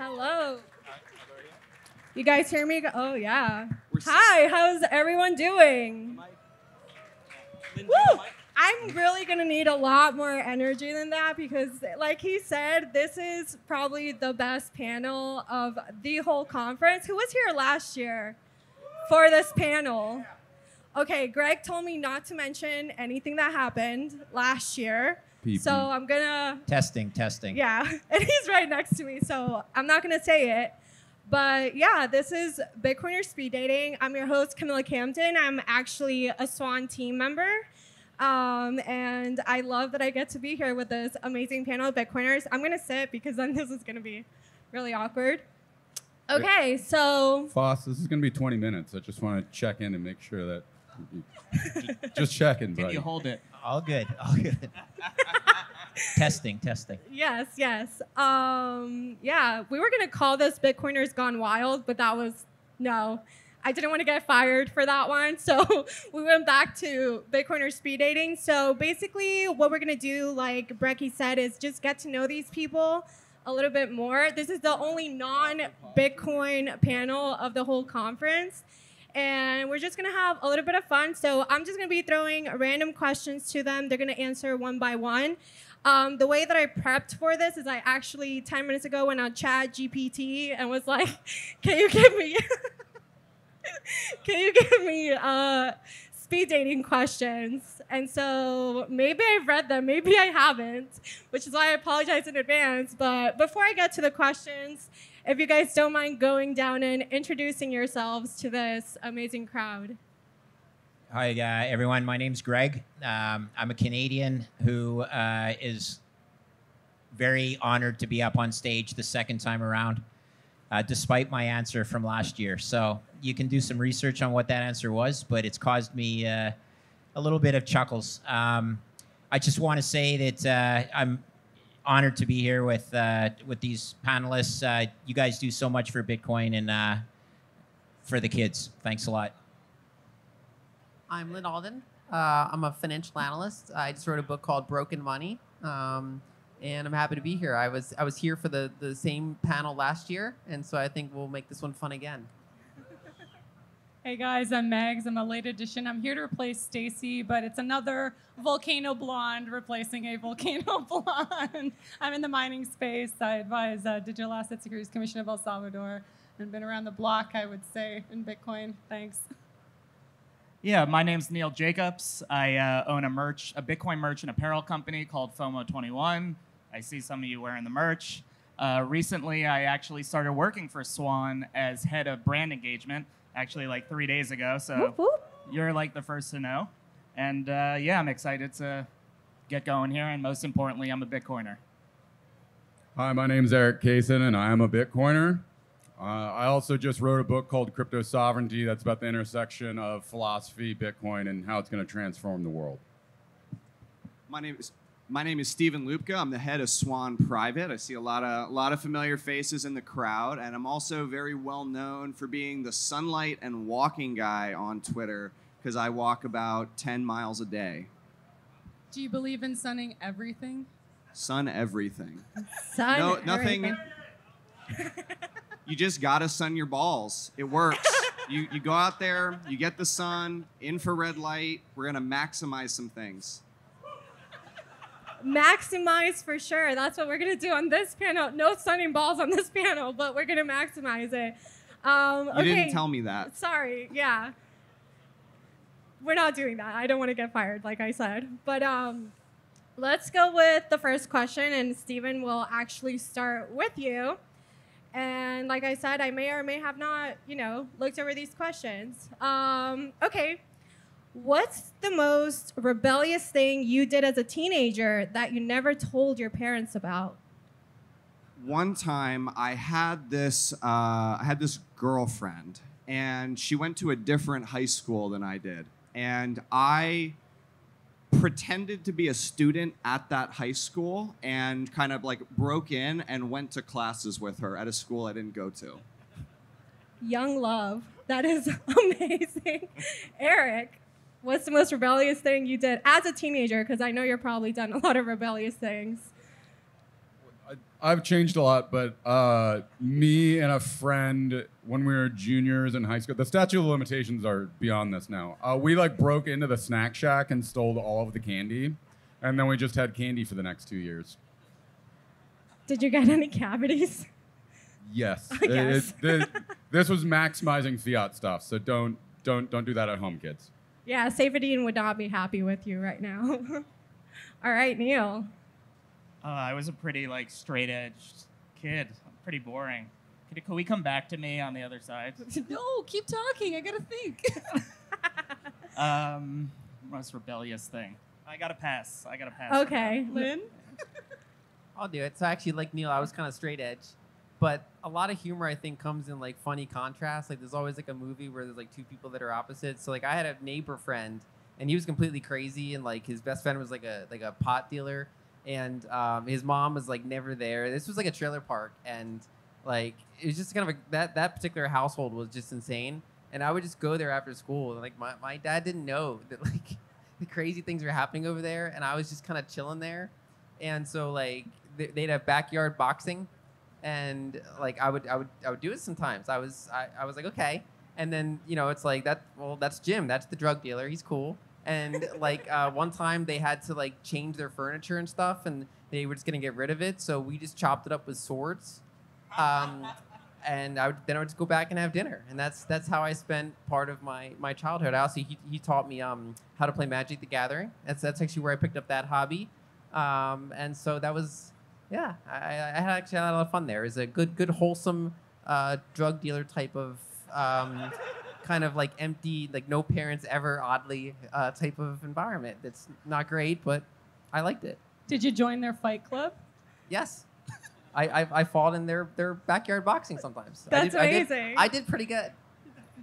Hello. You guys hear me? Oh, yeah. Hi, how's everyone doing? Woo! I'm really going to need a lot more energy than that because, like he said, this is probably the best panel of the whole conference. Who was here last year for this panel? Okay, Greg told me not to mention anything that happened last year. So I'm going to... Testing. Yeah, and he's right next to me, so I'm not going to say it. But yeah, this is Bitcoiner Speed Dating. I'm your host, Camilla Camden. I'm actually a Swan team member. And I love that I get to be here with this amazing panel of Bitcoiners. I'm going to sit because then this is going to be really awkward. Okay, so... Foss, this is going to be 20 minutes. I just want to check in and make sure that... just checking, buddy. Can you hold it? All good. Testing. Yes. Yeah, we were going to call this Bitcoiners Gone Wild, but that was... No. I didn't want to get fired for that one, so we went back to Bitcoiner Speed Dating. So basically what we're going to do, like Brecky said, is just get to know these people a little bit more. This is the only non-Bitcoin panel of the whole conference, and we're just going to have a little bit of fun. So I'm just going to be throwing random questions to them. They're going to answer one by one. The way that I prepped for this is I actually, 10 minutes ago, went on Chat GPT and was like, can you give me... Can you give me speed dating questions? And so maybe I've read them, maybe I haven't, which is why I apologize in advance. But before I get to the questions, if you guys don't mind going down and introducing yourselves to this amazing crowd. Hi, everyone. My name's Greg. I'm a Canadian who is very honored to be up on stage the second time around. Despite my answer from last year. So you can do some research on what that answer was, but it's caused me a little bit of chuckles. I just want to say that I'm honored to be here with these panelists. You guys do so much for Bitcoin and for the kids. Thanks a lot. I'm Lyn Alden. I'm a financial analyst. I just wrote a book called Broken Money. And I'm happy to be here. I was here for the same panel last year, and so I think we'll make this one fun again. Hey guys, I'm Megs. I'm a late addition. I'm here to replace Stacy, but it's another volcano blonde replacing a volcano blonde. I'm in the mining space. I advise Digital Asset Securities Commission of El Salvador and been around the block, I would say, in Bitcoin. Thanks. Yeah, my name's Neil Jacobs. I own a Bitcoin merch and apparel company called FOMO21. I see some of you wearing the merch. Recently, I actually started working for Swan as head of brand engagement, actually like 3 days ago. So whoop, whoop. You're like the first to know. And yeah, I'm excited to get going here. And most importantly, I'm a Bitcoiner. Hi, my name's Erik Cason, and I am a Bitcoiner. I also just wrote a book called Crypto Sovereignty that's about the intersection of philosophy, Bitcoin, and how it's going to transform the world. My name is Steven Lubka. I'm the head of Swan Private. I see a lot of familiar faces in the crowd, and I'm also very well known for being the sunlight and walking guy on Twitter because I walk about 10 miles a day. Do you believe in sunning everything? Sun everything. Sun nothing. You just gotta sun your balls. It works. You go out there, you get the sun, infrared light. We're gonna maximize some things. Maximize for sure. That's what we're going to do on this panel. No sunning balls on this panel, but we're going to maximize it. You didn't tell me that. Sorry. Yeah. We're not doing that. I don't want to get fired, like I said. But let's go with the first question, and Steven will actually start with you. And like I said, I may or may have not, looked over these questions. Okay. What's the most rebellious thing you did as a teenager that you never told your parents about? One time, I had this girlfriend, and she went to a different high school than I did. And I pretended to be a student at that high school and kind of like broke in and went to classes with her at a school I didn't go to. Young love. That is amazing. Erik, what's the most rebellious thing you did as a teenager? Because I know you're probably done a lot of rebellious things. I've changed a lot, but me and a friend, when we were juniors in high school, the statute of limitations are beyond this now. We like broke into the snack shack and stole all of the candy, and then we just had candy for the next 2 years. Did you get any cavities? Yes. I guess. This was maximizing fiat stuff, so don't do that at home, kids. Yeah, Safedine would not be happy with you right now. All right, Neil. I was a pretty like straight-edged kid. Pretty boring. Could we come back to me on the other side? No, keep talking. I gotta think. Most rebellious thing. I gotta pass. Okay, Lyn. I'll do it. So actually, like Neil, I was kind of straight edge, but a lot of humor I think comes in like funny contrast. Like there's always like a movie where there's like two people that are opposite. So like I had a neighbor friend, and he was completely crazy, and like his best friend was like a pot dealer. And his mom was like never there. This was like a trailer park, and like it was just kind of that particular household was just insane. And I would just go there after school, and like my dad didn't know that like the crazy things were happening over there, and I was just kind of chilling there. And so like they'd have backyard boxing, and like I would do it sometimes. I was like, okay. And then it's like that. Well, that's Jim. That's the drug dealer. He's cool. And like one time they had to like change their furniture and stuff, and they were just gonna get rid of it, so we just chopped it up with swords. And I would just go back and have dinner, and that's how I spent part of my childhood. Also, he taught me how to play Magic the Gathering. That's actually where I picked up that hobby, and so that was I actually had a lot of fun there. It was a good wholesome drug dealer type of. Kind of like empty, like no parents ever, oddly type of environment. That's not great, but I liked it. Did you join their fight club? Yes, I fought in their backyard boxing sometimes. That's amazing. I did pretty good.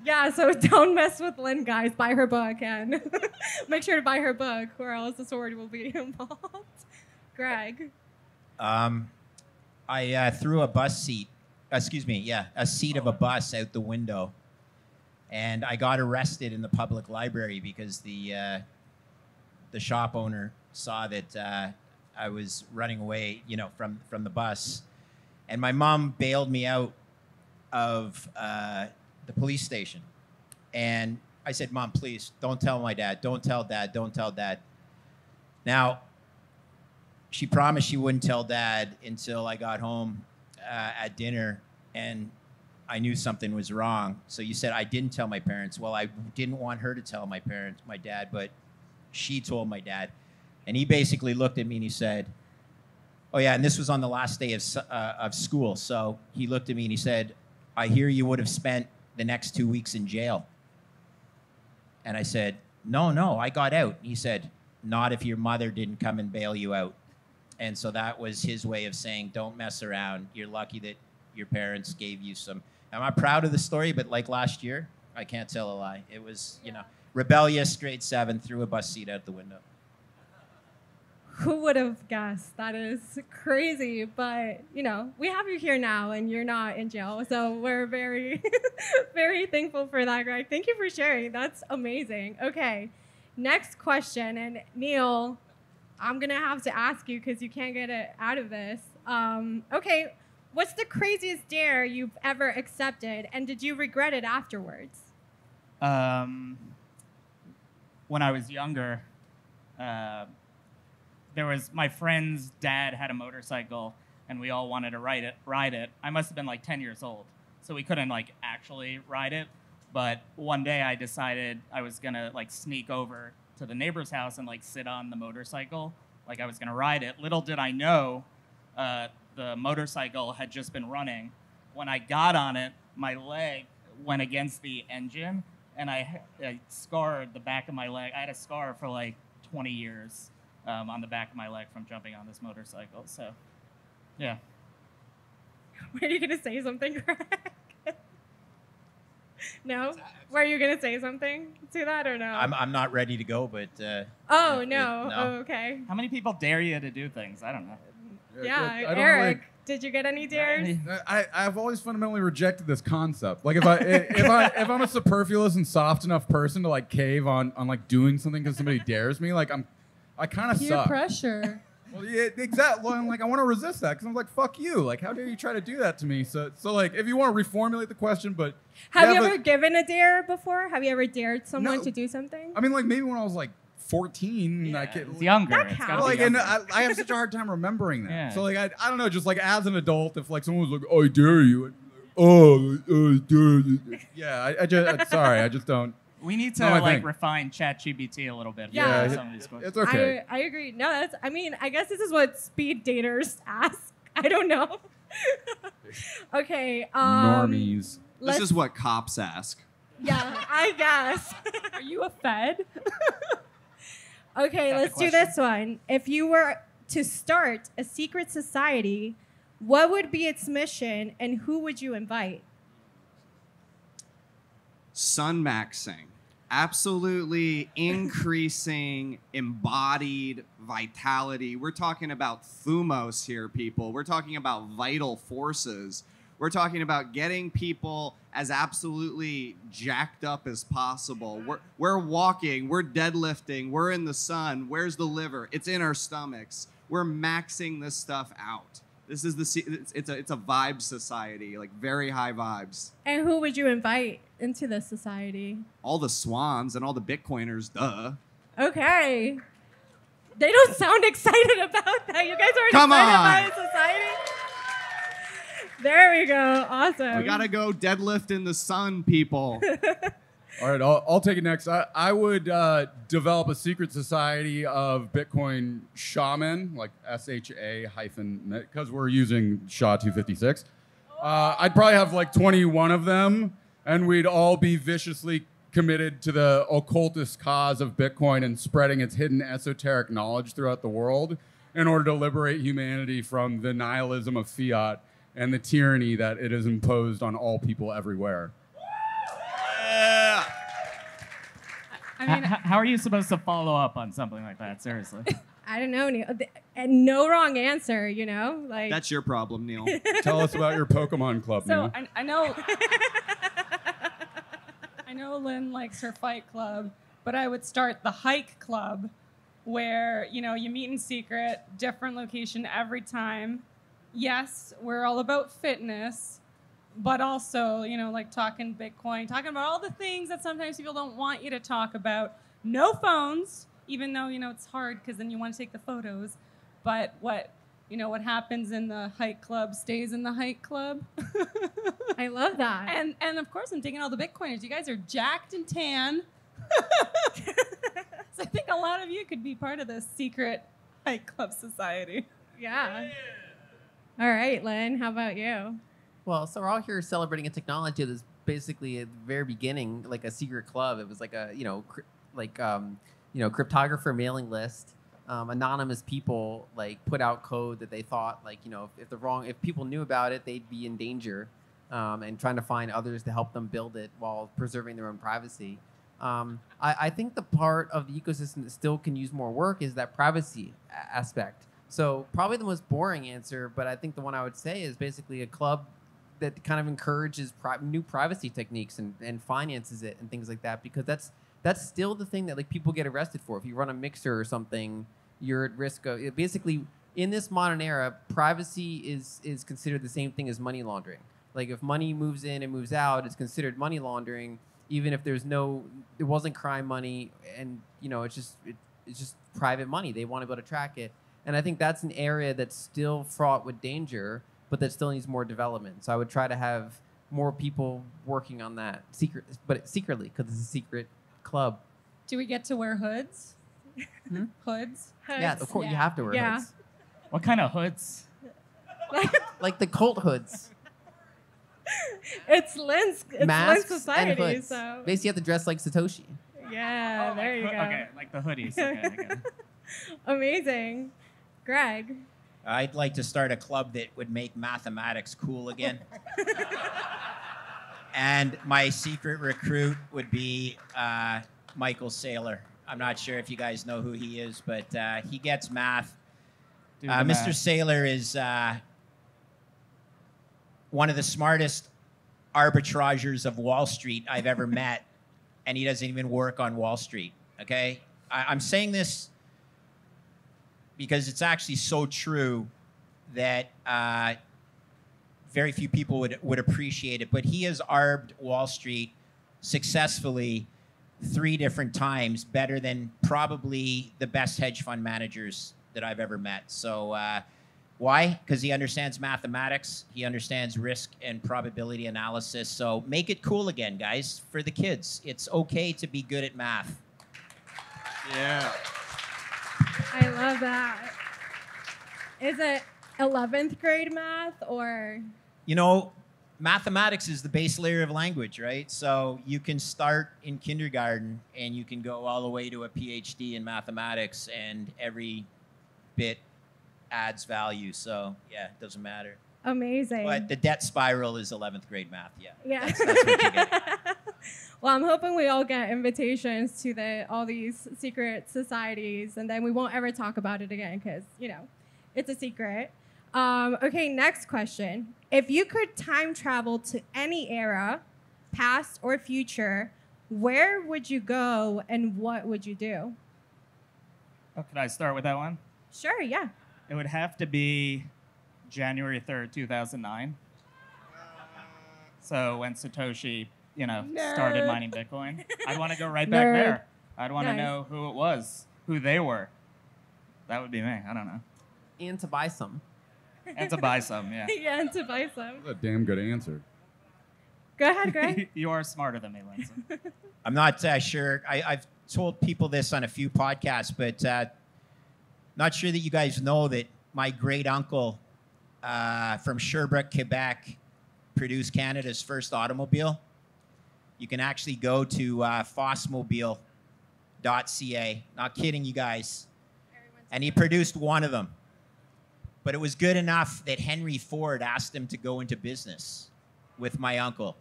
Yeah, so don't mess with Lyn, guys. Buy her book and make sure to buy her book, or else the sword will be involved. Greg. I threw a seat of a bus out the window. And I got arrested in the public library because the shop owner saw that I was running away, from the bus. And my mom bailed me out of the police station. And I said, Mom, please, don't tell my dad. Don't tell Dad. Don't tell Dad. Now, she promised she wouldn't tell Dad until I got home at dinner. And I knew something was wrong. So you said I didn't tell my parents. Well, I didn't want her to tell my dad, but she told my dad. And he basically looked at me and he said, oh yeah, and this was on the last day of school. So he looked at me and he said, I hear you would have spent the next 2 weeks in jail. And I said, no, I got out. He said, not if your mother didn't come and bail you out. And so that was his way of saying, don't mess around. You're lucky that your parents gave you some. I'm not proud of the story, but like last year, I can't tell a lie. It was, rebellious, grade 7, threw a bus seat out the window. Who would have guessed? That is crazy, but we have you here now, and you're not in jail, so we're very, very thankful for that, Greg. Thank you for sharing. That's amazing. Okay, next question, and Neil, I'm gonna have to ask you because you can't get it out of this. Okay. What's the craziest dare you've ever accepted, and did you regret it afterwards? When I was younger, there was my friend's dad had a motorcycle, and we all wanted to ride it. I must have been like 10 years old, so we couldn't like actually ride it. But one day I decided I was gonna like sneak over to the neighbor's house and like sit on the motorcycle, like I was gonna ride it. Little did I know, the motorcycle had just been running. When I got on it, my leg went against the engine, and I scarred the back of my leg. I had a scar for like 20 years on the back of my leg from jumping on this motorcycle. So, yeah. Were you gonna say something, Greg? No? Were you gonna say something to that or no? I'm not ready to go, but. No. No. Oh, okay. How many people dare you to do things? I don't know. Yeah, Erik, did you get any dares? I've always fundamentally rejected this concept. Like if I'm a superfluous and soft enough person to like cave on like doing something because somebody dares me, like I kind of Peer suck. pressure. Well, yeah, exactly. Well, I'm like, I want to resist that because I'm like, fuck you. Like, how dare you try to do that to me? So like, if you want to reformulate the question, but Have you ever given a dare before? Have you ever dared someone to do something? I mean, like maybe when I was like 14, Yeah, I could, it's younger. That It's gotta counts. be like, and younger. I have such a hard time remembering that. Yeah. So like, I don't know, just like as an adult, if like someone was like, "Oh, I dare you," I'd be like, "Oh, I dare you." Yeah, I just, sorry, I just don't. We need to No, I like think- refine ChatGPT a little bit. Yeah. For some of these questions. It's okay. I agree. No, that's. I mean, I guess this is what speed daters ask. I don't know. Okay. Normies. This is what cops ask. Yeah, I guess. Are you a Fed? Okay, Got the let's do question? this one. If you were to start a secret society, what would be its mission and who would you invite? Sun maxing. Absolutely increasing embodied vitality. We're talking about thumos here, people. We're talking about vital forces. We're talking about getting people as absolutely jacked up as possible. We're walking, we're deadlifting, we're in the sun. Where's the liver? It's in our stomachs. We're maxing this stuff out. This is it's a vibe society, like very high vibes. And who would you invite into the society? All the swans and all the Bitcoiners, duh. Okay. They don't sound excited about that. You guys aren't Come excited on. about a society? There we go. Awesome. We gotta go deadlift in the sun, people. All right, I'll take it next. I would develop a secret society of Bitcoin shaman, like SHA hyphen, because we're using SHA-256. I'd probably have like 21 of them, and we'd all be viciously committed to the occultist cause of Bitcoin and spreading its hidden esoteric knowledge throughout the world in order to liberate humanity from the nihilism of fiat and the tyranny that it has imposed on all people everywhere. I mean, How are you supposed to follow up on something like that? Seriously. I don't know, Neil. And no wrong answer, you know? Like That's your problem, Neil. Tell us about your Pokemon club, so Neil. I know. I know Lynn likes her fight club, but I would start the hike club, where you meet in secret, different location every time. Yes, we're all about fitness, but also, like talking Bitcoin, talking about all the things that sometimes people don't want you to talk about. No phones, even though, it's hard because then you want to take the photos. But what happens in the hike club stays in the hike club. I love that. And of course, I'm taking all the Bitcoiners. You guys are jacked and tan. So I think a lot of you could be part of this secret hike club society. Yeah. All right, Lynn, how about you? Well, so we're all here celebrating a technology that's basically at the very beginning, like a secret club. It was like a, cryptographer mailing list. Anonymous people like put out code that they thought if people knew about it, they'd be in danger, and trying to find others to help them build it while preserving their own privacy. I think the part of the ecosystem that still can use more work is that privacy aspect. So probably the most boring answer, but I think the one I would say is basically a club that kind of encourages new privacy techniques and finances it and things like that, because that's still the thing that like people get arrested for. If you run a mixer or something, you're at risk of basically in this modern era. Privacy is considered the same thing as money laundering. Like if money moves in and moves out, it's considered money laundering, even if it wasn't crime money, and it's just private money. They want to be able to track it. And I think that's an area that's still fraught with danger, but that still needs more development. So I would try to have more people working on that secretly, because it's a secret club. Do we get to wear hoods? Hoods? Yeah, of course you have to wear Yeah. hoods, What kind of hoods? like the cult hoods, It's Lynn's masks society, and hoods. so Basically, you have to dress like Satoshi. yeah, there you go. Okay, like the hoodies. Okay, I get it. Amazing. Greg. I'd like to start a club that would make mathematics cool again. And my secret recruit would be Michael Saylor. I'm not sure if you guys know who he is, but he gets math. Do the Mr. math. Saylor is one of the smartest arbitragers of Wall Street I've ever met, and he doesn't even work on Wall Street, okay? I'm saying this because it's actually so true that very few people would appreciate it. But he has arbed Wall Street successfully 3 different times, better than probably the best hedge fund managers that I've ever met. So why? Because he understands mathematics. He understands risk and probability analysis. So make it cool again, guys, for the kids. It's okay to be good at math. Yeah. I love that. Is it 11th grade math or? You know, mathematics is the base layer of language, right? So you can start in kindergarten and you can go all the way to a PhD in mathematics, and every bit adds value. So yeah, it doesn't matter. Amazing. But the debt spiral is 11th grade math. Yeah. Yeah. That's what you get. Well, I'm hoping we all get invitations to all these secret societies, and then we won't ever talk about it again because, you know, it's a secret. Okay, next question. If you could time travel to any era, past or future, where would you go and what would you do? Oh, can I start with that one? Sure, yeah. It would have to be January 3rd, 2009. So when Satoshi, started mining Bitcoin, I'd want to go right back there. I'd want to know who it was, who they were. That would be me. I don't know. And to buy some. And to buy some, yeah. Yeah, and to buy some. That's a damn good answer. Go ahead, Greg. You are smarter than me, Lindsay. I'm not sure. I've told people this on a few podcasts, but not sure that you guys know that my great uncle from Sherbrooke, Quebec, produced Canada's first automobile. You can actually go to fossmobile.ca. Not kidding you guys. And he produced one of them. But it was good enough that Henry Ford asked him to go into business with my uncle.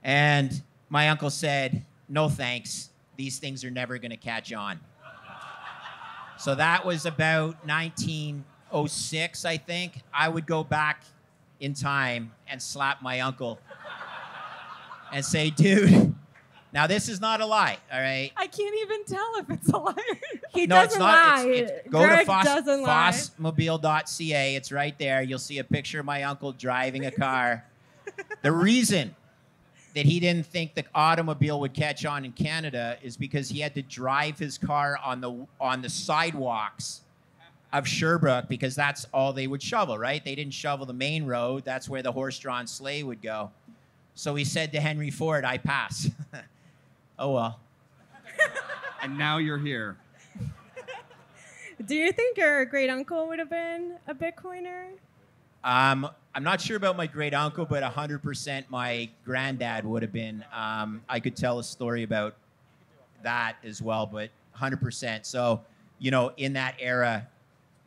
And my uncle said, no thanks. These things are never going to catch on. So that was about 1906, I think. I would go back in time and slap my uncle and say, dude, now this is not a lie, all right? I can't even tell if it's a lie. He No, doesn't it's not. lie. Go Greg to doesn't lie. fossmobile.ca. It's right there. You'll see a picture of my uncle driving a car. The reason that he didn't think the automobile would catch on in Canada is because he had to drive his car on the sidewalks of Sherbrooke, because that's all they would shovel, right? They didn't shovel the main road. That's where the horse-drawn sleigh would go. So he said to Henry Ford, I pass. Oh, well. And now you're here. Do you think your great uncle would have been a Bitcoiner? I'm not sure about my great uncle, but 100% my granddad would have been. I could tell a story about that as well, but 100%. So, in that era,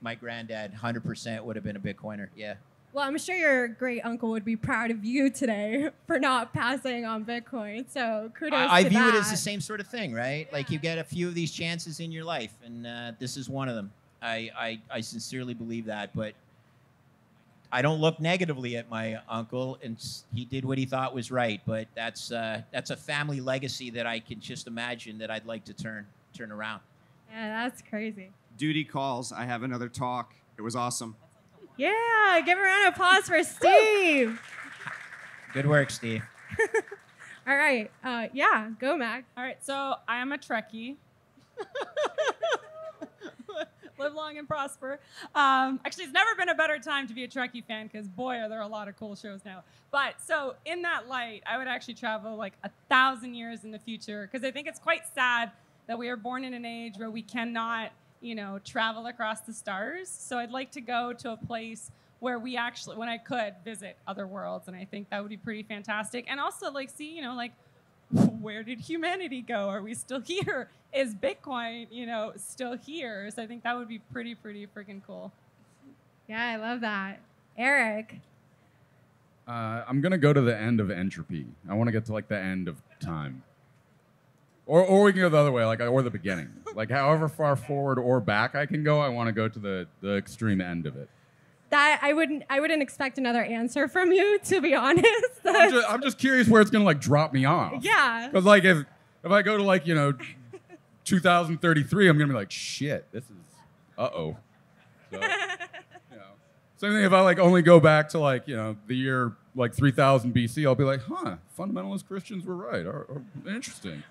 my granddad 100% would have been a Bitcoiner. Yeah. Well, I'm sure your great uncle would be proud of you today for not passing on Bitcoin. So kudos I to view that. it as the same sort of thing, right? Yeah. Like you get a few of these chances in your life, and this is one of them. I sincerely believe that, but I don't look negatively at my uncle, and he did what he thought was right. But that's a family legacy that I can just imagine that I'd like to turn around. Yeah, that's crazy. Duty calls. I have another talk. It was awesome. Yeah, give a round of applause for Steve. Good work, Steve. All right. Yeah, go, Mac. All right, so I am a Trekkie. Live long and prosper. Actually, it's never been a better time to be a Trekkie fan because, boy, are there a lot of cool shows now. But so in that light, I would actually travel like 1,000 years in the future because I think it's quite sad that we are born in an age where we cannot, travel across the stars. So I'd like to go to a place where we actually, when I could, visit other worlds. And I think that would be pretty fantastic. And also, see, where did humanity go? Are we still here? Is Bitcoin, still here? So I think that would be pretty freaking cool. Yeah, I love that. Erik. I'm going to go to the end of entropy. I want to get to, the end of time. Or we can go the other way, or the beginning. However far forward or back I can go, I want to go to the extreme end of it. That I wouldn't expect another answer from you, to be honest. I'm just curious where it's gonna drop me off. Yeah. Because if I go to 2033, I'm gonna be like, shit, this is uh-oh. So, same thing if I like only go back to like, the year like 3000 BC, I'll be like, fundamentalist Christians were right. Or interesting.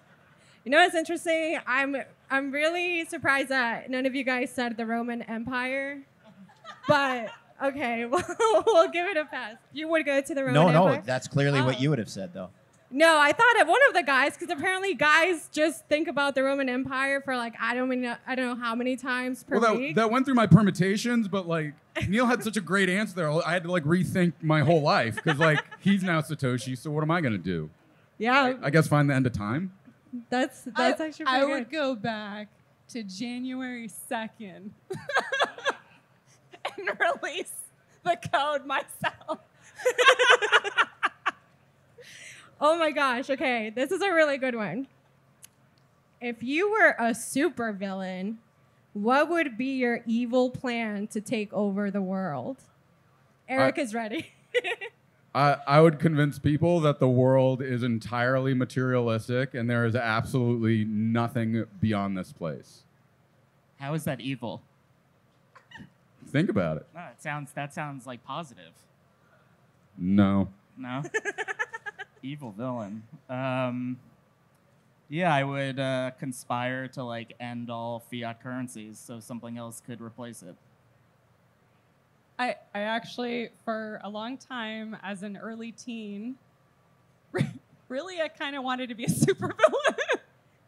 You know what's interesting? I'm really surprised that none of you guys said the Roman Empire. But okay, we'll give it a pass. You would go to the Roman Empire? No, that's clearly what you would have said, though. No, I thought of one of the guys, because apparently guys just think about the Roman Empire for like I don't know how many times per week. That went through my permutations, but like Neil had such a great answer there. I had to like rethink my whole life because like he's now Satoshi. So what am I gonna do? Yeah, I guess find the end of time. That's actually pretty I good. would go back to January 2nd and release the code myself. Oh my gosh, okay, this is a really good one. If you were a supervillain, what would be your evil plan to take over the world? Erik is ready. I would convince people that the world is entirely materialistic and there is absolutely nothing beyond this place. How is that evil? Think about it. No, that sounds like positive. No. No? Evil villain. Yeah, I would conspire to like end all fiat currencies so something else could replace it. I actually, for a long time as an early teen, really I kind of wanted to be a supervillain.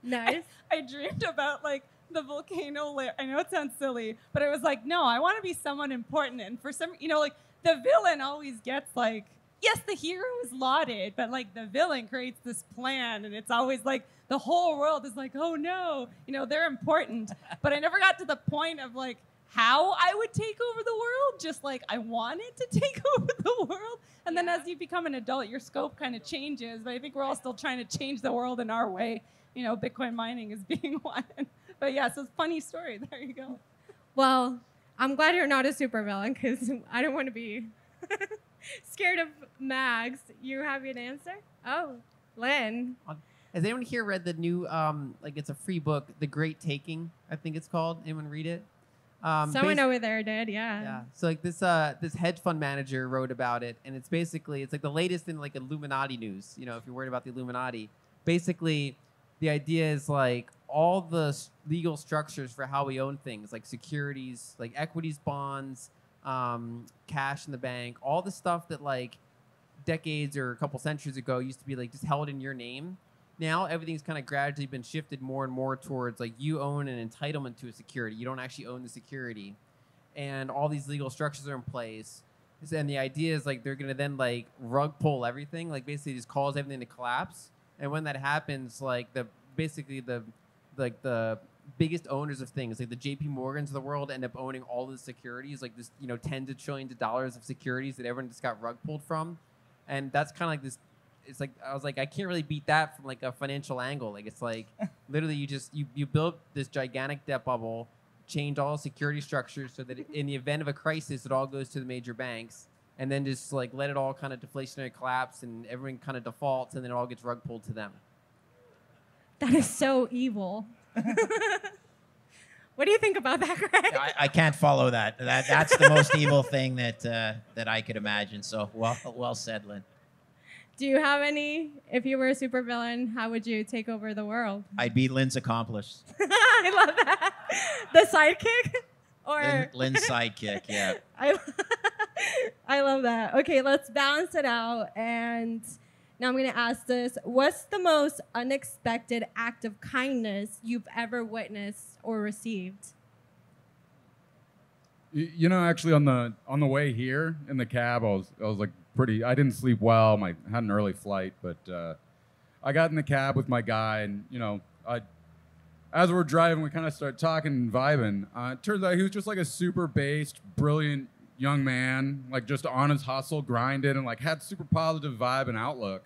Nice. I dreamed about like the volcano layer. I know it sounds silly, but I was like, no, I want to be someone important. And for some, like the villain always gets like, yes, the hero is lauded, but like the villain creates this plan and it's always like the whole world is like, oh no, they're important. But I never got to the point of like how I would take over the world, just like I wanted to take over the world. And then as you become an adult, your scope kind of changes. But I think we're all still trying to change the world in our way. Bitcoin mining is being one. But yeah, so it's a funny story. There you go. Well, I'm glad you're not a supervillain because I don't want to be scared of Mags. You have an answer? Oh, Lyn. Has anyone here read the new, it's a free book, The Great Taking, I think it's called? Anyone read it? Someone over there did, yeah. Yeah. So like this hedge fund manager wrote about it, and it's like the latest in like Illuminati news. If you're worried about the Illuminati, basically the idea is like all the legal structures for how we own things, like securities, like equities, bonds, cash in the bank, all the stuff that like decades or a couple centuries ago used to be like just held in your name. Now everything's kind of gradually been shifted more and more towards like you own an entitlement to a security. You don't actually own the security. And all these legal structures are in place. And the idea is like they're going to then like rug pull everything, like basically just cause everything to collapse. And when that happens, like the biggest owners of things, like the JP Morgans of the world end up owning all the securities, like this, tens of trillions of dollars of securities that everyone just got rug pulled from. And that's kind of like this. It's like I was like, I can't really beat that from like a financial angle. Like it's like literally you build this gigantic debt bubble, change all security structures so that in the event of a crisis, it all goes to the major banks, and then just like let it all kind of deflationary collapse and everyone kind of defaults, and then it all gets rug pulled to them. That is so evil. What do you think about that, Greg? I can't follow that. That's the most evil thing that I could imagine. So well said, Lyn. Do you have any? If you were a supervillain, how would you take over the world? I'd be Lyn's accomplice. I love that. The sidekick? Or Lyn's sidekick, yeah. I love that. Okay, let's balance it out. And now I'm going to ask this. What's the most unexpected act of kindness you've ever witnessed or received? Actually on the way here in the cab, I was like I didn't sleep well. I had an early flight, but I got in the cab with my guy, and as we're driving, we kind of start talking and vibing. It turns out he was just like a super based, brilliant young man, like just on his hustle, grinding, and like had super positive vibe and outlook.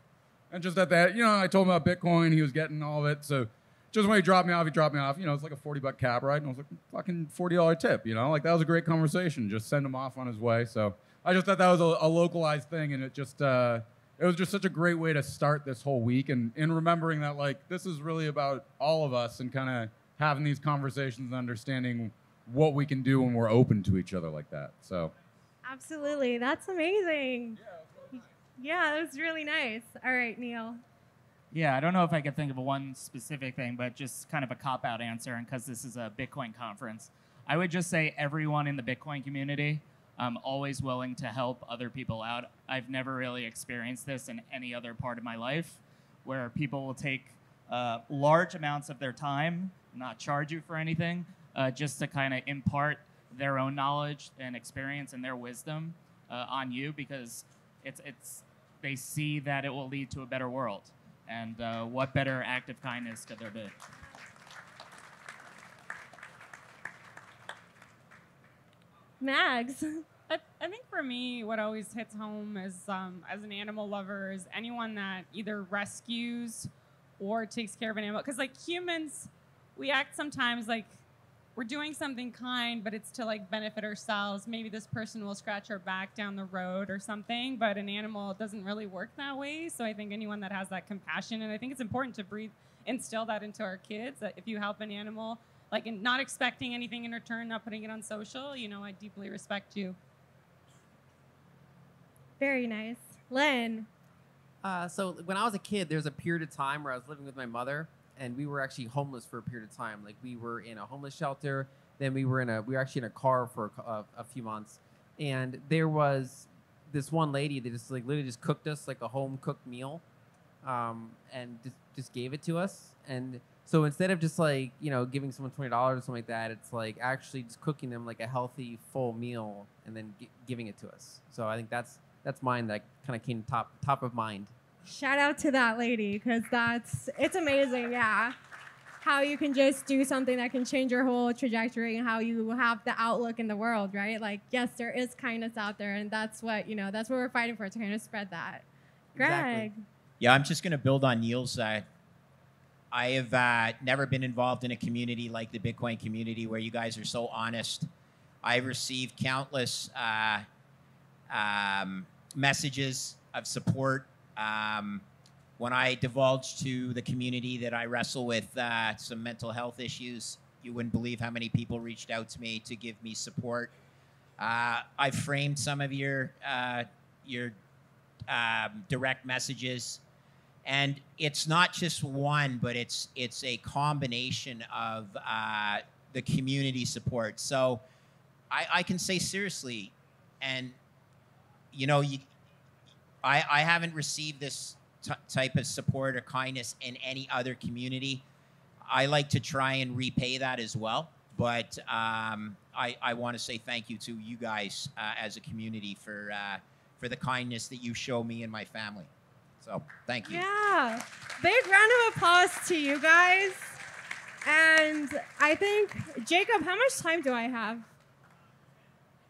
And just at that, I told him about Bitcoin. He was getting all of it, so. Just when he dropped me off, it's like a $40 cab ride, and I was like, fucking $40 tip, like that was a great conversation. Just send him off on his way. So I just thought that was a localized thing, and it was just such a great way to start this whole week, and in remembering that like this is really about all of us and kind of having these conversations and understanding what we can do when we're open to each other like that. So. Absolutely. That's amazing. Yeah, that was really nice. All right, Neil. Yeah, I don't know if I could think of one specific thing, but just kind of a cop-out answer, and because this is a Bitcoin conference, I would just say everyone in the Bitcoin community, I'm always willing to help other people out. I've never really experienced this in any other part of my life, where people will take large amounts of their time, not charge you for anything, just to kind of impart their own knowledge and experience and their wisdom on you, because they see that it will lead to a better world. And what better act of kindness could there be? Mags. I think for me, what always hits home is, as an animal lover, is anyone that either rescues or takes care of an animal. Because like humans, we act sometimes like we're doing something kind, but it's to like benefit ourselves. Maybe this person will scratch our back down the road or something, but an animal, it doesn't really work that way. So I think anyone that has that compassion, and I think it's important to instill that into our kids, that if you help an animal, like not expecting anything in return, not putting it on social, you know, I deeply respect you. Very nice. Lyn. So when I was a kid, there was a period of time where I was living with my mother, and we were actually homeless for a period of time. Like we were in a homeless shelter, then we were actually in a car for a few months, and there was this one lady that just like literally just cooked us like a home cooked meal, and just gave it to us. And so instead of just like, you know, giving someone $20 or something like that, it's like actually just cooking them like a healthy full meal and then giving it to us. So I think that's mine that kind of came top of mind. Shout out to that lady, because it's amazing, yeah. How you can just do something that can change your whole trajectory and how you have the outlook in the world, right? Like, yes, there is kindness out there, and that's what we're fighting for, to kind of spread that. Greg. Exactly. Yeah, I'm just going to build on Neil's. I have never been involved in a community like the Bitcoin community where you guys are so honest. I've received countless messages of support. When I divulged to the community that I wrestle with some mental health issues, you wouldn't believe how many people reached out to me to give me support. I framed some of your direct messages, and it's not just one, but it's a combination of the community support. So I can say seriously, and you know, I haven't received this type of support or kindness in any other community. I like to try and repay that as well. But I want to say thank you to you guys as a community for the kindness that you show me and my family. So thank you. Yeah. Big round of applause to you guys. And I think, Jacob, how much time do I have?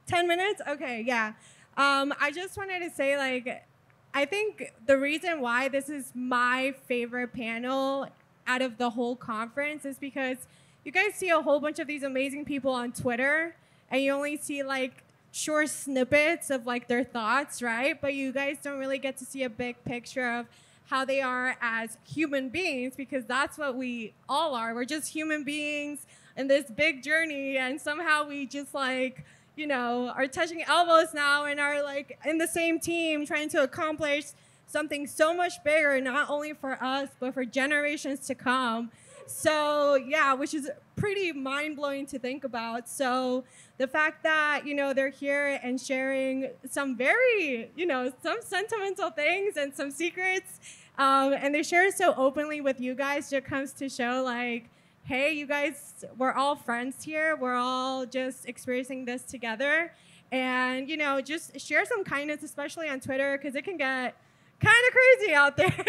10 minutes? Okay, yeah. I just wanted to say, like, I think the reason why this is my favorite panel out of the whole conference is because you guys see a whole bunch of these amazing people on Twitter, and you only see like short snippets of like their thoughts, right? But you guys don't really get to see a big picture of how they are as human beings, because that's what we all are. We're just human beings in this big journey, and somehow we just like, you know, are touching elbows now and are like in the same team trying to accomplish something so much bigger, not only for us, but for generations to come. So yeah, which is pretty mind-blowing to think about. So the fact that, you know, they're here and sharing some very, you know, some sentimental things and some secrets, and they share it so openly with you guys, just comes to show like, hey, you guys, we're all friends here. We're all just experiencing this together. And, you know, just share some kindness, especially on Twitter, because it can get kind of crazy out there.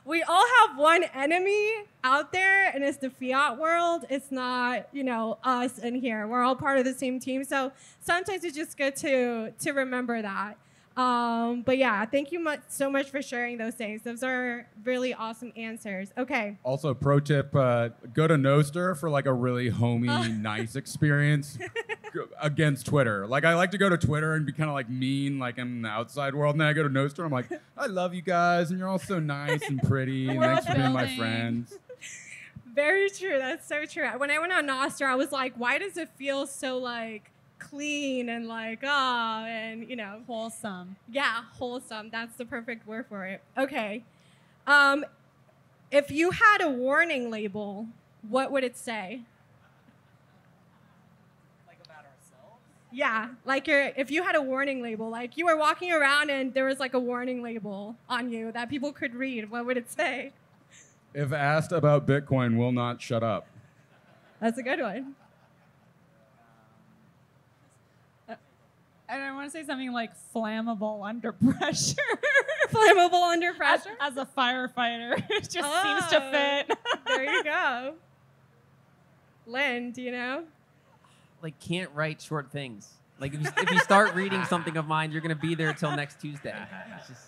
We all have one enemy out there, and it's the fiat world. It's not, you know, us in here. We're all part of the same team. So sometimes it's just good to remember that. But yeah, thank you so much for sharing those things. Those are really awesome answers. Okay. Also, pro tip, go to Nostr for like a really homey, nice experience against Twitter. Like, I like to go to Twitter and be kind of like mean, like I'm in the outside world. And then I go to Nostr, I'm like, I love you guys, and you're all so nice and pretty, and thanks for being my friends. Very true. That's so true. When I went on Nostr, I was like, why does it feel so like clean and like, and you know. Wholesome. Yeah, wholesome. That's the perfect word for it. Okay. If you had a warning label, what would it say? Like about ourselves? Yeah, like if you had a warning label, like you were walking around and there was like a warning label on you that people could read, what would it say? If asked about Bitcoin, will not shut up. That's a good one. And I want to say something like flammable under pressure. Flammable under pressure? As a firefighter, it just seems to fit. There you go. Lynn, do you know? Like, can't write short things. Like, if you start reading something of mine, you're going to be there till next Tuesday. It's just...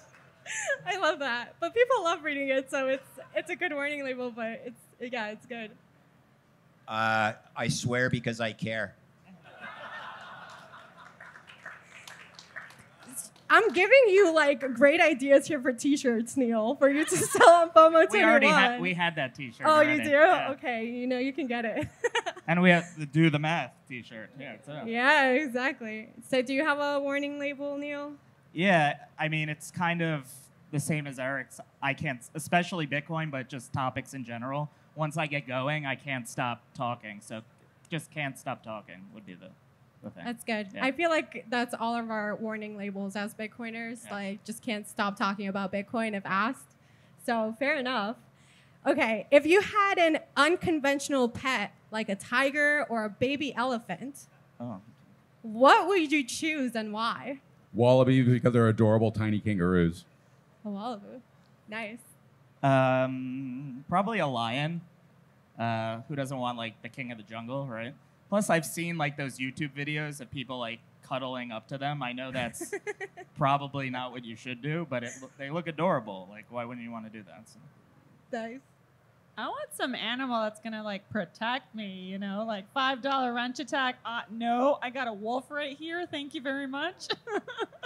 I love that. But people love reading it, so it's a good warning label, but it's good. I swear because I care. I'm giving you like great ideas here for T-shirts, Neil, for you to sell on FOMO 21. We had that T-shirt. Oh, already. you do? Yeah. Okay, you know you can get it. And we have the Do the Math T-shirt. Yeah, too. Yeah, exactly. So, do you have a warning label, Neil? Yeah, I mean, it's kind of the same as Eric's. I can't, especially Bitcoin, but just topics in general. Once I get going, I can't stop talking. So, just can't stop talking would be the thing. That's good. Yeah. I feel like that's all of our warning labels as Bitcoiners. Yeah. Like, just can't stop talking about Bitcoin if asked. So, fair enough. Okay, if you had an unconventional pet, like a tiger or a baby elephant, what would you choose and why? Wallabies because they're adorable tiny kangaroos. A wallaby. Nice. Probably a lion. Who doesn't want like the king of the jungle, right? Plus, I've seen like those YouTube videos of people like cuddling up to them. I know that's probably not what you should do, but they look adorable. Like, why wouldn't you want to do that? So. Nice. I want some animal that's gonna like protect me, you know, like $5 wrench attack. No, I got a wolf right here. Thank you very much.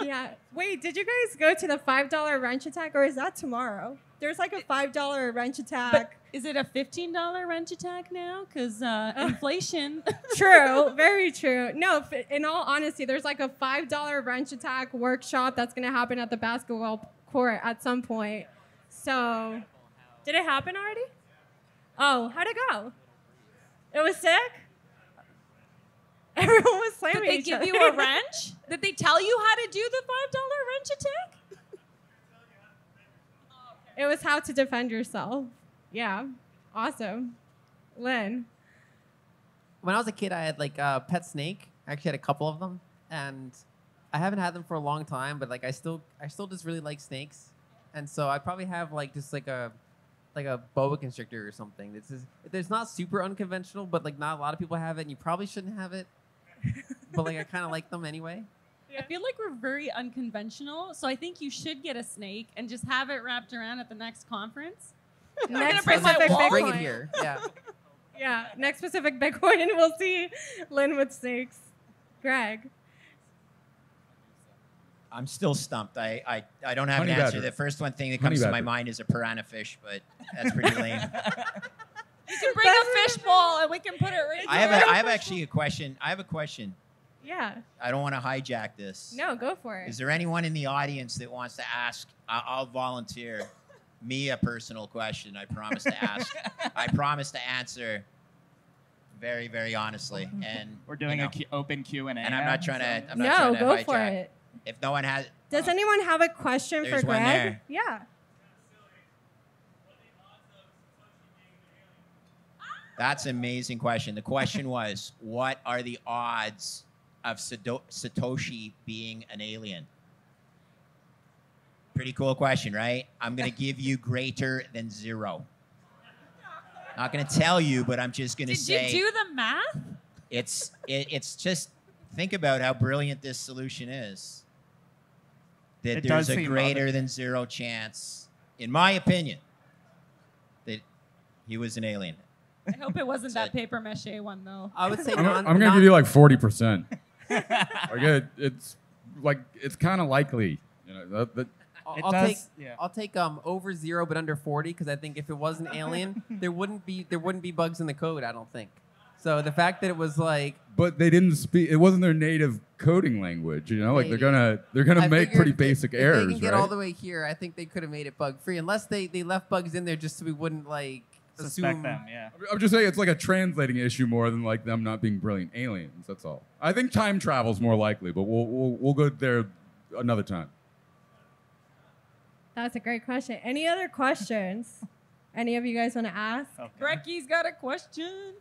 Yeah. Wait, did you guys go to the $5 wrench attack, or is that tomorrow? There's like a $5 wrench attack. But is it a $15 wrench attack now? Because inflation. True, very true. No, in all honesty, there's like a $5 wrench attack workshop that's going to happen at the basketball court at some point. So, did it happen already? Oh, how'd it go? It was sick? Everyone was slamming Did they each give other. you a wrench? Did they tell you how to do the $5 wrench attack? It was how to defend yourself. Yeah. Awesome. Lynn. When I was a kid, I had like a pet snake. I actually had a couple of them, and I haven't had them for a long time. But like, I still just really like snakes, and so I probably have like just like a boa constrictor or something. It's not super unconventional, but like not a lot of people have it, and you probably shouldn't have it. But like, I kind of like them anyway. I feel like we're very unconventional, so I think you should get a snake and just have it wrapped around at the next conference. Next bring my Pacific wall. Bitcoin. Bring it here. Yeah. Yeah, next Pacific Bitcoin, and we'll see Lynn with snakes. Greg. I'm still stumped. I don't have Honey an answer. badger. The first one thing that Honey comes to my badger. mind is a piranha fish, but that's pretty lame. You can bring a fishbowl and we can put it right I have actually a question. I have a question. Yeah. I don't want to hijack this. No, go for it. Is there anyone in the audience that wants to ask? I'll volunteer me a personal question. I promise to ask. I promise to answer very, very honestly. And We're doing you know, open Q&A. and I'm not trying to. I'm not No, trying to go hijack. for it. If no one has, Does anyone have a question There's for one Greg? there. Yeah. that's an amazing question. The question was, what are the odds of Satoshi being an alien? Pretty cool question, right? I'm going to give you greater than 0. Not going to tell you, but I'm just going to Did say you do the math? it's just think about how brilliant this solution is. That It there's does a seem greater rather- than 0 chance, in my opinion, that he was an alien. I hope it wasn't that paper mache one, though. I would say I'm going to give you like 40%. It's kind of likely. You know, I'll take over 0 but under 40 because I think if it was an alien, there wouldn't be bugs in the code. I don't think. So the fact that it was like, but they didn't speak. It wasn't their native coding language. You know, like Maybe. they're gonna I make figured pretty if basic if errors, they can get right? all the way here, I think they could have made it bug free, unless they left bugs in there just so we wouldn't like Suspect assume them, yeah. I'm just saying it's like a translating issue more than like them not being brilliant aliens. That's all. I think time travel's more likely, but we'll go there another time. That's a great question. Any other questions? Any of you guys want to ask? Okay. Brecky's got a question.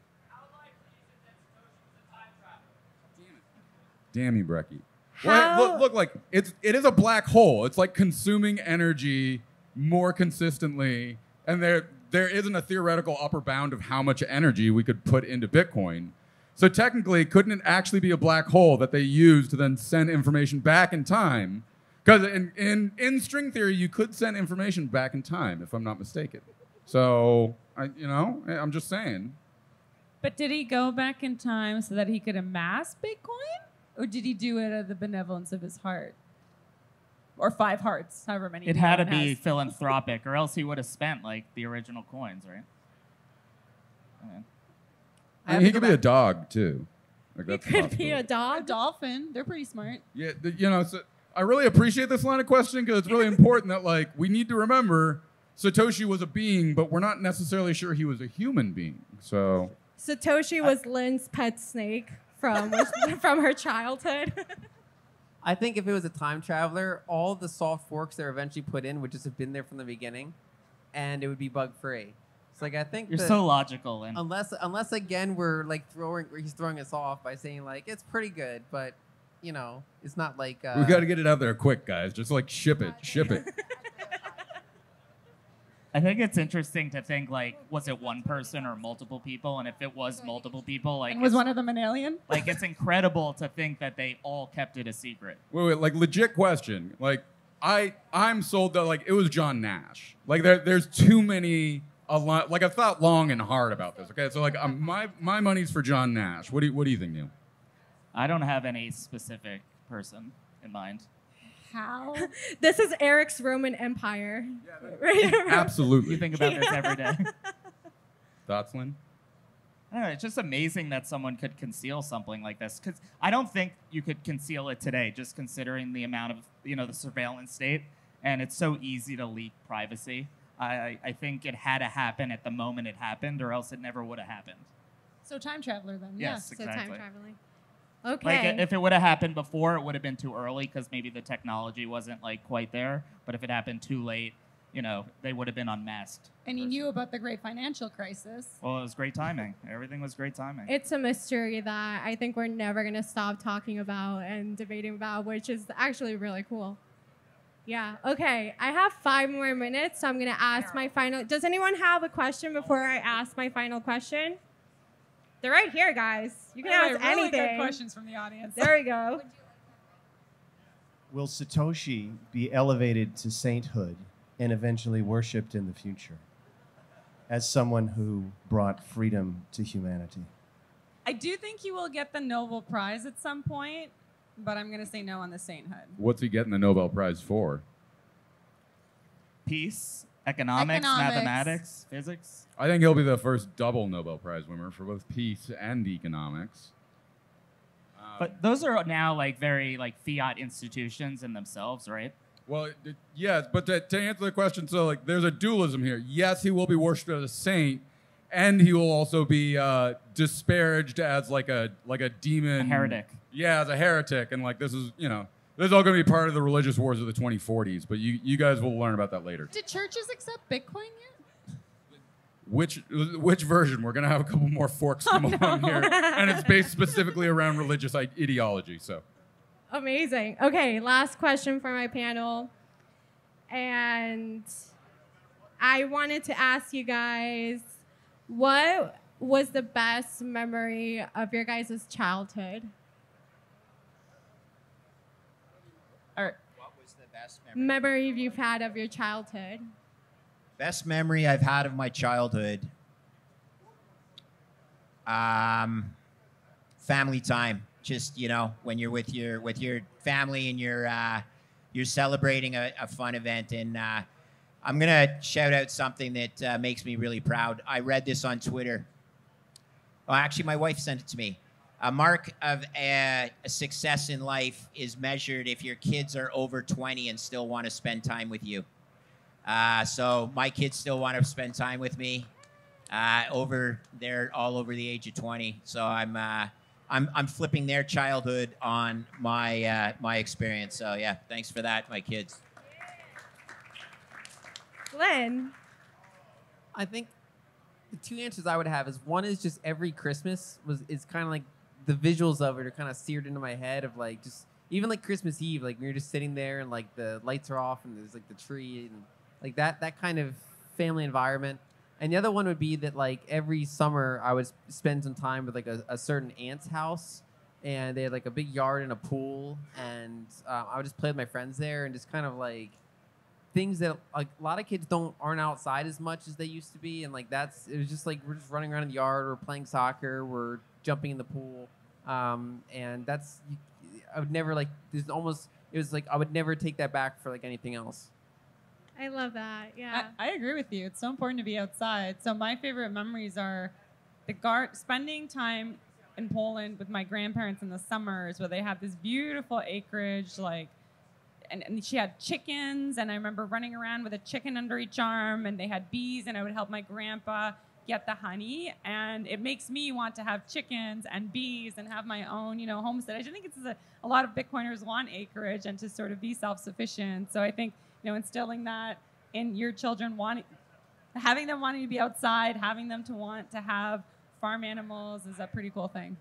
Damn you, Brecky. How- Well, look, like it is a black hole. It's like consuming energy more consistently, and there isn't a theoretical upper bound of how much energy we could put into Bitcoin. So technically, couldn't it actually be a black hole that they use to then send information back in time? Because in string theory, you could send information back in time, if I'm not mistaken. So I'm just saying. But did he go back in time so that he could amass Bitcoin? Or did he do it out of the benevolence of his heart? Or 5 hearts, however many. It had to Elon be has. philanthropic, or else he would have spent like the original coins, right? I mean, he could be a dog too. Like, He that's could be possible. a A dog. dolphin. They're pretty smart. Yeah, so I really appreciate this line of questioning because it's really important that like we need to remember Satoshi was a being, but we're not necessarily sure he was a human being. So Satoshi was Lyn's pet snake from her childhood. I think if it was a time traveler, all the soft forks that are eventually put in would just have been there from the beginning, and it would be bug free. It's like I think You're that so logical, and unless again we're like he's throwing us off by saying like it's pretty good, but it's not like we got to get it out there quick, guys. Just like ship it. I think it's interesting to think like, was it one person or multiple people? And if it was multiple people, like, And was one of them an alien? like it's incredible to think that they all kept it a secret. Wait, like legit question. Like I'm sold that like it was John Nash. Like there's too many. Like I've thought long and hard about this. Okay, so like my money's for John Nash. What do you think, Neil? I don't have any specific person in mind. How? This is Eric's Roman Empire. Absolutely. You think about this every day. Thoughts, Lyn? I don't know, it's just amazing that someone could conceal something like this, because I don't think you could conceal it today, just considering the amount of the surveillance state, and it's so easy to leak privacy. I think it had to happen at the moment it happened, or else it never would have happened. So time traveler then. Yes, So exactly. time traveling. Okay. Like if it would have happened before, it would have been too early because maybe the technology wasn't like quite there. But if it happened too late, they would have been unmasked. And you knew about the great financial crisis. Well, it was great timing. Everything was great timing. It's a mystery that I think we're never going to stop talking about and debating about, which is actually really cool. Yeah. Okay. I have 5 more minutes, so I'm going to ask my final. Does anyone have a question before I ask my final question? They're right here, guys. You can ask really anything. good questions from the audience. There we go. Will Satoshi be elevated to sainthood and eventually worshipped in the future as someone who brought freedom to humanity? I do think he will get the Nobel Prize at some point, but I'm going to say no on the sainthood. What's he getting the Nobel Prize for? Peace, economics, mathematics, physics. I think he'll be the first double Nobel Prize winner for both peace and economics. But those are now like very like fiat institutions in themselves, right? Well, yes, but to answer the question, so like there's a dualism here. Yes, he will be worshipped as a saint, and he will also be disparaged as like a demon, A heretic. Yeah, as a heretic, and like this is this is all going to be part of the religious wars of the 2040s. But you guys will learn about that later. Did churches accept Bitcoin yet? Which version? We're going to have a couple more forks come along here, and it's based specifically around religious ideology. So. Amazing. Okay, last question for my panel. And I wanted to ask you guys, what was the best memory of your guys' childhood? Or What was the best memory? memory you've had of your childhood? Best memory I've had of my childhood. Family time. Just when you're with your family and you're you're celebrating a fun event. And I'm gonna shout out something that makes me really proud. I read this on Twitter. Well, actually, my wife sent it to me. A mark of a success in life is measured if your kids are over 20 and still want to spend time with you. So my kids still want to spend time with me. They're all over the age of 20. So I'm flipping their childhood on my my experience. So yeah, thanks for that, my kids. Lyn. I think the two answers I would have is one is just every Christmas is kind of like the visuals of it are kind of seared into my head of like just even like Christmas Eve, like when you're just sitting there and like the lights are off and there's like the tree and like that kind of family environment. And the other one would be that like every summer I would spend some time with like a certain aunt's house, and they had like a big yard and a pool, and I would just play with my friends there and just kind of like things that like a lot of kids aren't outside as much as they used to be, and like it was just like we're just running around in the yard, we're playing soccer, we're jumping in the pool, and I would never like it was like I would never take that back for like anything else. I love that. Yeah. I agree with you. It's so important to be outside. So my favorite memories are spending time in Poland with my grandparents in the summers, where they have this beautiful acreage, like, and she had chickens, and I remember running around with a chicken under each arm, and they had bees, and I would help my grandpa get the honey, and it makes me want to have chickens and bees and have my own, homestead. I think it's a lot of Bitcoiners want acreage and to sort of be self-sufficient. So I think, instilling that in your children, having them wanting to be outside, having them to want to have farm animals is a pretty cool thing.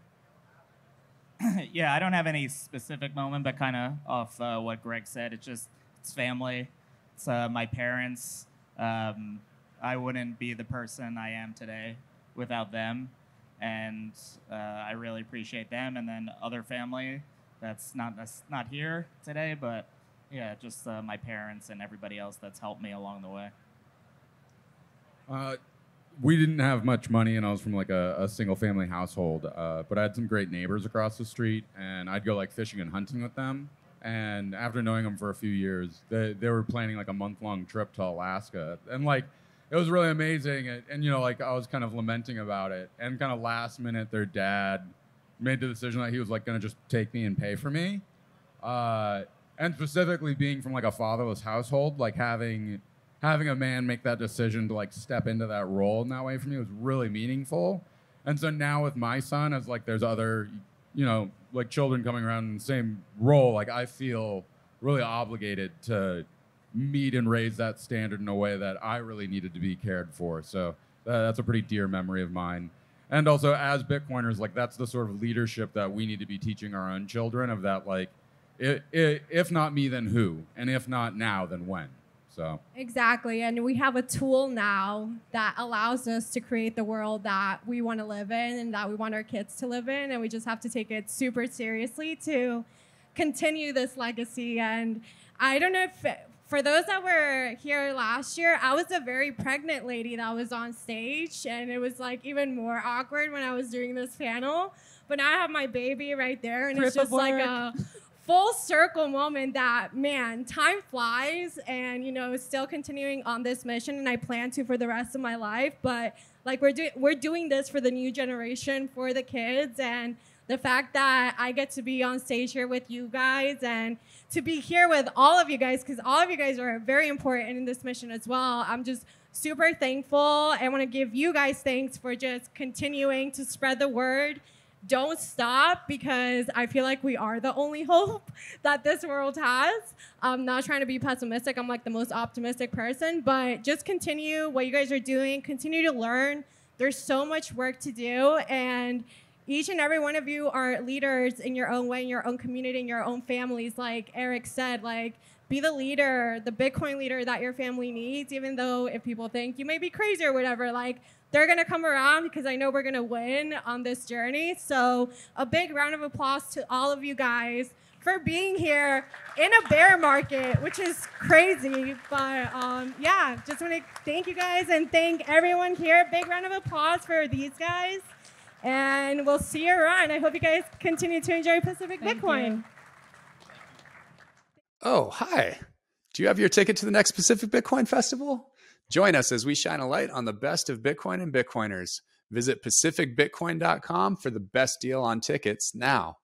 Yeah, I don't have any specific moment, but kind of off what Greg said. It's family. It's my parents. I wouldn't be the person I am today without them, and I really appreciate them. And then other family that's not here today, but yeah, just my parents and everybody else that's helped me along the way. We didn't have much money, and I was from like a single family household, but I had some great neighbors across the street, and I'd go like fishing and hunting with them. And after knowing them for a few years, they were planning like a month-long trip to Alaska, and like it was really amazing. And like I was kind of lamenting about it, and kind of last minute their dad made the decision that he was like going to just take me and pay for me. And specifically being from like a fatherless household, like having a man make that decision to like step into that role in that way for me was really meaningful. And so now with my son, as like there's other, like children coming around in the same role, like I feel really obligated to meet and raise that standard in a way that I really needed to be cared for. So that's a pretty dear memory of mine. And also as Bitcoiners, like that's the sort of leadership that we need to be teaching our own children, of that like, if not me, then who? And if not now, then when? So Exactly. And we have a tool now that allows us to create the world that we want to live in and that we want our kids to live in. And we just have to take it super seriously to continue this legacy. And I don't know if, for those that were here last year, I was a very pregnant lady that was on stage. And it was like even more awkward when I was doing this panel. But now I have my baby right there. And it's just like a full circle moment that, man, time flies, and still continuing on this mission, and I plan to for the rest of my life. But like we're doing this for the new generation, for the kids, and the fact that I get to be on stage here with you guys and to be here with all of you guys, because all of you guys are very important in this mission as well. I'm just super thankful. I want to give you guys thanks for just continuing to spread the word. Don't stop, because I feel like we are the only hope that this world has. I'm not trying to be pessimistic. I'm like the most optimistic person, but just continue what you guys are doing. Continue to learn. There's so much work to do, and each and every one of you are leaders in your own way, in your own community, in your own families. Like Erik said, like be the leader, the Bitcoin leader that your family needs, even though if people think you may be crazy or whatever, like they're going to come around, because I know we're going to win on this journey. So a big round of applause to all of you guys for being here in a bear market, which is crazy. But yeah, just want to thank you guys and thank everyone here. Big round of applause for these guys. And we'll see you around. I hope you guys continue to enjoy Pacific Bitcoin. Oh, hi. Do you have your ticket to the next Pacific Bitcoin Festival? Join us as we shine a light on the best of Bitcoin and Bitcoiners. Visit pacificbitcoin.com for the best deal on tickets now.